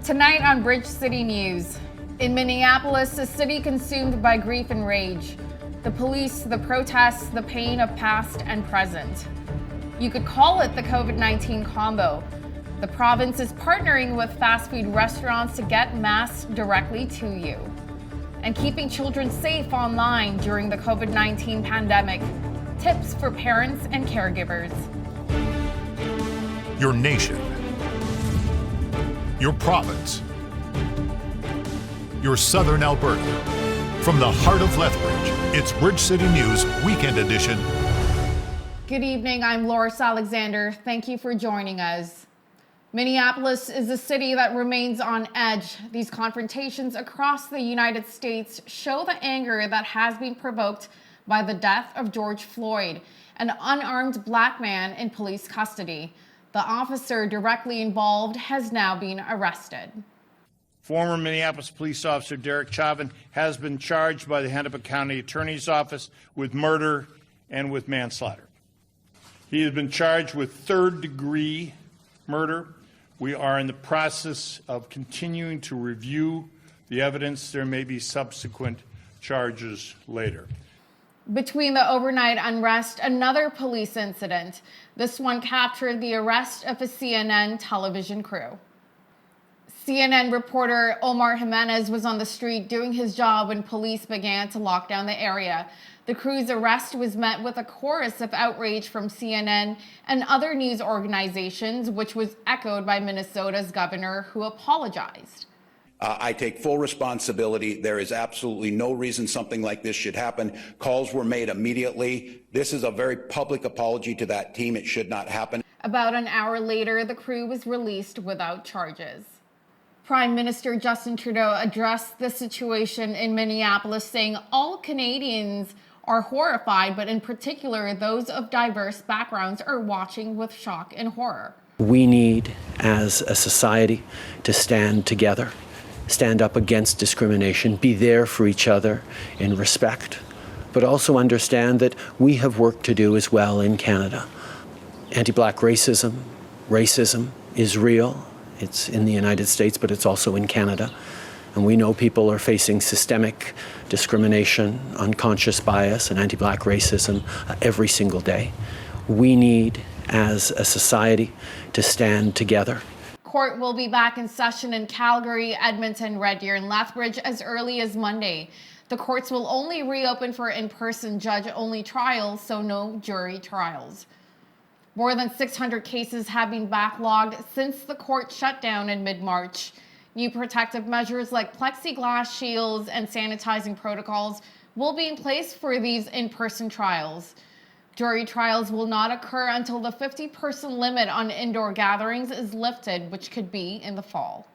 Tonight on Bridge City News. In Minneapolis, a city consumed by grief and rage. The police, the protests, the pain of past and present. You could call it the COVID-19 combo. The province is partnering with fast food restaurants to get masks directly to you. And keeping children safe online during the COVID-19 pandemic. Tips for parents and caregivers. Your nation. Your province. Your southern Alberta. From the heart of Lethbridge, it's Bridge City News Weekend Edition. Good evening, I'm LAURICE Alexander. Thank you for joining us. Minneapolis is a city that remains on edge. These confrontations across the United States show the anger that has been provoked by the death of George Floyd, an unarmed black man in police custody. The officer directly involved has now been arrested. Former Minneapolis police officer Derek Chauvin has been charged by the Hennepin County Attorney's Office with murder and with manslaughter. He has been charged with third-degree murder. We are in the process of continuing to review the evidence. There may be subsequent charges later. Between the overnight unrest, another police incident. This one captured the arrest of a CNN television crew. CNN reporter Omar Jimenez was on the street doing his job when police began to lock down the area. The crew's arrest was met with a chorus of outrage from CNN and other news organizations, which was echoed by Minnesota's governor, who apologized. I take full responsibility. There is absolutely no reason something like this should happen. Calls were made immediately. This is a very public apology to that team. It should not happen. About an hour later, the crew was released without charges. Prime Minister Justin Trudeau addressed the situation in Minneapolis, saying all Canadians are horrified, but in particular, those of diverse backgrounds are watching with shock and horror. We need, as a society, to stand together, stand up against discrimination, be there for each other in respect, but also understand that we have work to do as well in Canada. Anti-Black racism is real. It's in the United States, but it's also in Canada. And we know people are facing systemic discrimination, unconscious bias, and anti-Black racism every single day. We need, as a society, to stand together. Court will be back in session in Calgary, Edmonton, Red Deer, and Lethbridge as early as Monday. The courts will only reopen for in-person judge-only trials, so no jury trials. More than 600 cases have been backlogged since the court shut down in mid-March. New protective measures like plexiglass shields and sanitizing protocols will be in place for these in-person trials. Jury trials will not occur until the 50-person limit on indoor gatherings is lifted, which could be in the fall.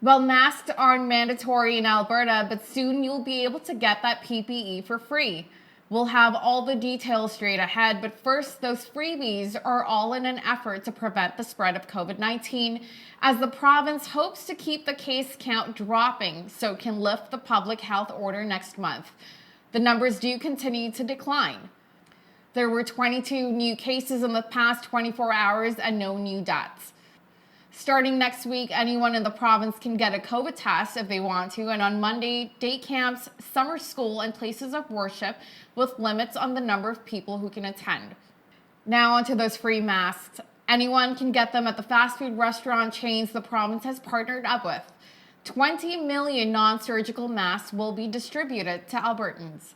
Well, masks aren't mandatory in Alberta, but soon you'll be able to get that PPE for free. We'll have all the details straight ahead, but first, those freebies are all in an effort to prevent the spread of COVID-19, as the province hopes to keep the case count dropping so it can lift the public health order next month. The numbers do continue to decline. There were 22 new cases in the past 24 hours and no new deaths. Starting next week, anyone in the province can get a COVID test if they want to, and on Monday, day camps, summer school, and places of worship with limits on the number of people who can attend. Now onto those free masks. Anyone can get them at the fast food restaurant chains the province has partnered up with. 20 million non-surgical masks will be distributed to Albertans.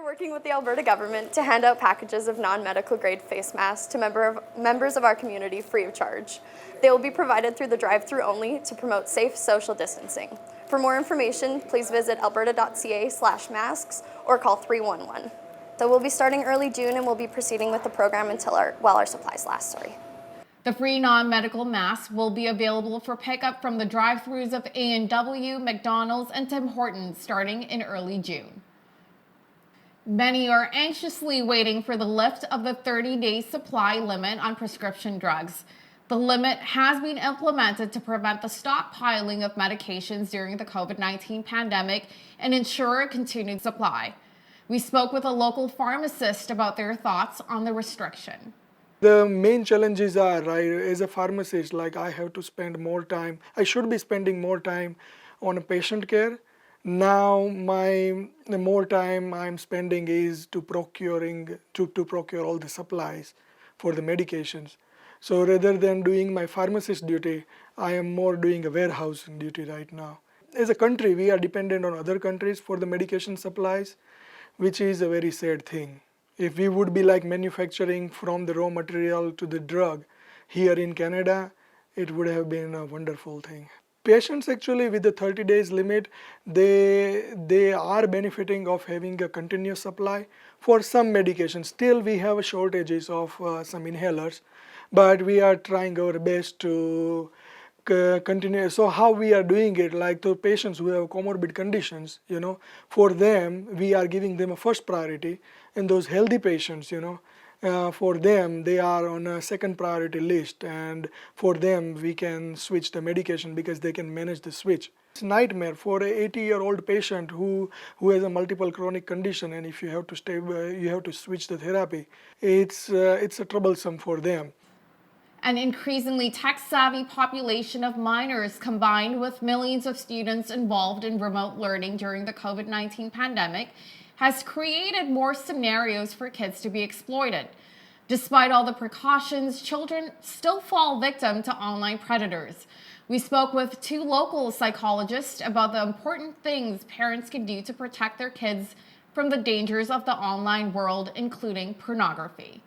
Working with the Alberta government to hand out packages of non-medical grade face masks to members of our community free of charge. They will be provided through the drive-thru only to promote safe social distancing. For more information, please visit alberta.ca/masks or call 311. So we'll be starting early June and we'll be proceeding with the program while our supplies last. The free non-medical masks will be available for pickup from the drive-thrus of A&W, McDonald's, and Tim Hortons starting in early June. Many are anxiously waiting for the lift of the 30-day supply limit on prescription drugs. The limit has been implemented to prevent the stockpiling of medications during the COVID-19 pandemic and ensure a continued supply. We spoke with a local pharmacist about their thoughts on the restriction. The main challenges are, right, as a pharmacist, like I have to spend more time, I should be spending more time on a patient care. Now the more time I'm spending is to procure all the supplies for the medications. So rather than doing my pharmacist duty, I am more doing a warehousing duty right now. As a country, we are dependent on other countries for the medication supplies, which is a very sad thing. If we would be like manufacturing from the raw material to the drug here in Canada, it would have been a wonderful thing. Patients actually with the 30 days limit, they are benefiting of having a continuous supply for some medications. Still we have shortages of some inhalers, but we are trying our best to continue. So how we are doing it, like to patients who have comorbid conditions, for them we are giving them a first priority, and those healthy patients, for them they are on a second priority list, and for them we can switch the medication because they can manage the switch. It's a nightmare for an 80-year-old patient who has a multiple chronic condition, and if you have to you have to switch the therapy, it's a troublesome for them. An increasingly tech-savvy population of minors, combined with millions of students involved in remote learning during the COVID-19 pandemic, has created more scenarios for kids to be exploited. Despite all the precautions, children still fall victim to online predators. We spoke with 2 local psychologists about the important things parents can do to protect their kids from the dangers of the online world, including pornography.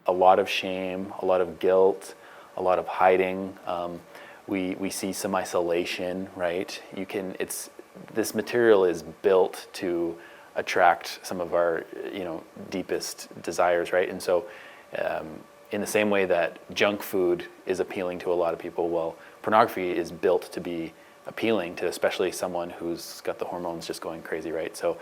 A lot of shame, a lot of guilt, a lot of hiding. We see some isolation, right? This material is built to attract some of our, deepest desires, right? And so, in the same way that junk food is appealing to a lot of people, well, pornography is built to be appealing to especially someone who's got the hormones just going crazy, right? So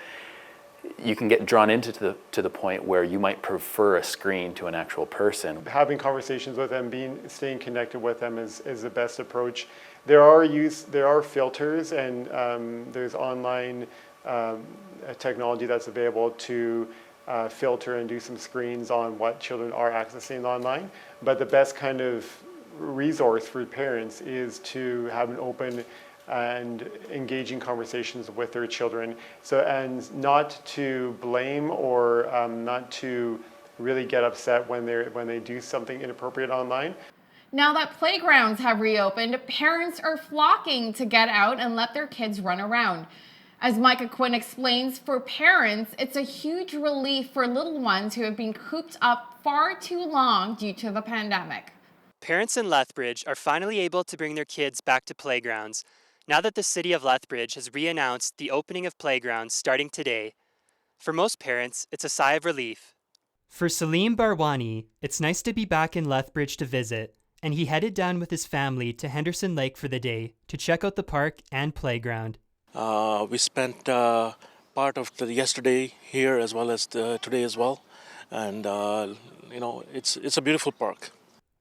you can get drawn into to the point where you might prefer a screen to an actual person. Having conversations with them, staying connected with them is the best approach. There are filters, and there's online technology that's available to filter and do some screens on what children are accessing online. But the best kind of resource for parents is to have an open and engaging conversations with their children. So, and not to blame or not to really get upset when they do something inappropriate online. Now that playgrounds have reopened, parents are flocking to get out and let their kids run around. As Micah Quinn explains, for parents, it's a huge relief for little ones who have been cooped up far too long due to the pandemic. Parents in Lethbridge are finally able to bring their kids back to playgrounds now that the city of Lethbridge has re-announced the opening of playgrounds starting today. For most parents, it's a sigh of relief. For Salim Barwani, it's nice to be back in Lethbridge to visit, and he headed down with his family to Henderson Lake for the day to check out the park and playground. We spent part of yesterday here as well as today as well, and it's a beautiful park.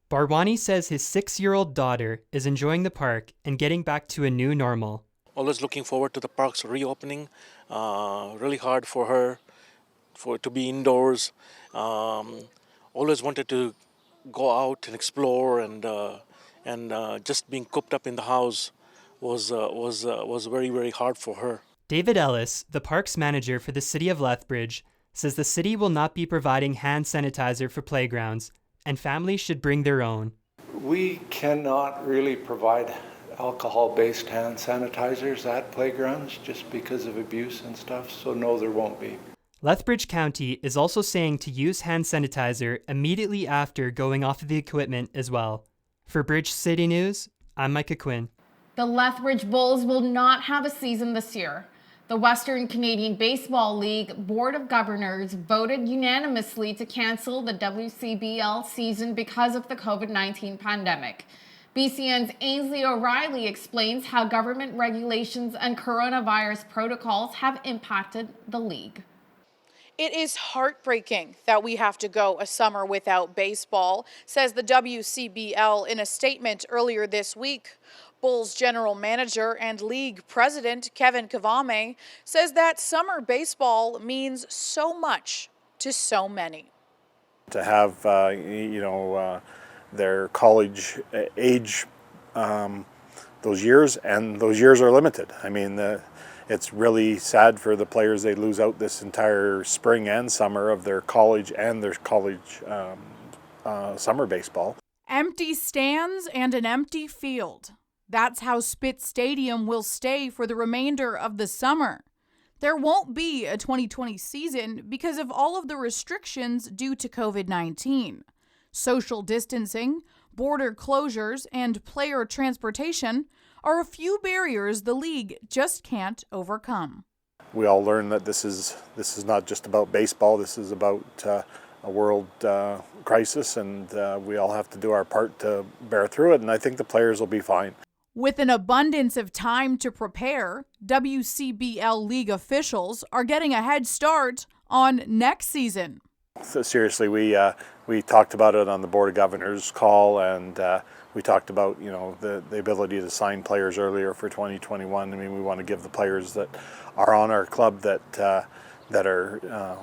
Barwani says his 6-year-old daughter is enjoying the park and getting back to a new normal. Always looking forward to the park's reopening. Really hard for her to be indoors. Always wanted to go out and explore, and just being cooped up in the house was very, very hard for her. David Ellis, the parks manager for the city of Lethbridge, says the city will not be providing hand sanitizer for playgrounds, and families should bring their own. We cannot really provide alcohol-based hand sanitizers at playgrounds just because of abuse and stuff, so no, there won't be. Lethbridge County is also saying to use hand sanitizer immediately after going off of the equipment as well. For Bridge City News, I'm Micah Quinn. The Lethbridge Bulls will not have a season this year. The Western Canadian Baseball League Board of Governors voted unanimously to cancel the WCBL season because of the COVID-19 pandemic. BCN's Ainsley O'Reilly explains how government regulations and coronavirus protocols have impacted the league. It is heartbreaking that we have to go a summer without baseball, says the WCBL in a statement earlier this week. Bulls general manager and league president KVAME says that summer baseball means so much to so many. To have, their college age, those years, and those years are limited. I mean, it's really sad for the players. They lose out this entire spring and summer of their college and their college summer baseball. Empty stands and an empty field. That's how Spitz Stadium will stay for the remainder of the summer. There won't be a 2020 season because of all of the restrictions due to COVID-19. Social distancing, border closures, and player transportation are a few barriers the league just can't overcome. We all learn that this is not just about baseball. This is about a world crisis, and we all have to do our part to bear through it, and I think the players will be fine. With an abundance of time to prepare, WCBL league officials are getting a head start on next season. So seriously, we talked about it on the Board of Governors call, and we talked about the ability to sign players earlier for 2021. I mean, we want to give the players that are on our club that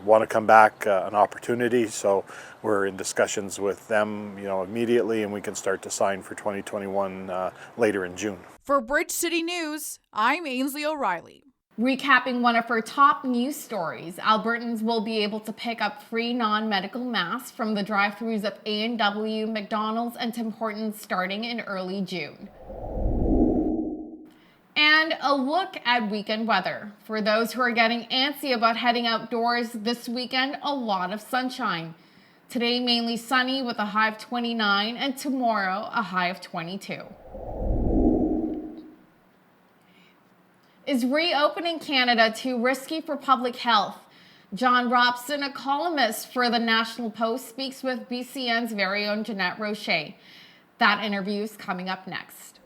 want to come back an opportunity. So we're in discussions with them, immediately, and we can start to sign for 2021 later in June. For Bridge City News, I'm Ainsley O'Reilly. Recapping one of her top news stories, Albertans will be able to pick up free non-medical masks from the drive-thrus of A&W, McDonald's, and Tim Hortons starting in early June. And a look at weekend weather. For those who are getting antsy about heading outdoors this weekend, a lot of sunshine. Today mainly sunny with a high of 29, and tomorrow a high of 22. Is reopening Canada too risky for public health? John Robson, a columnist for the National Post, speaks with BCN's very own Jeanette Roche. That interview is coming up next.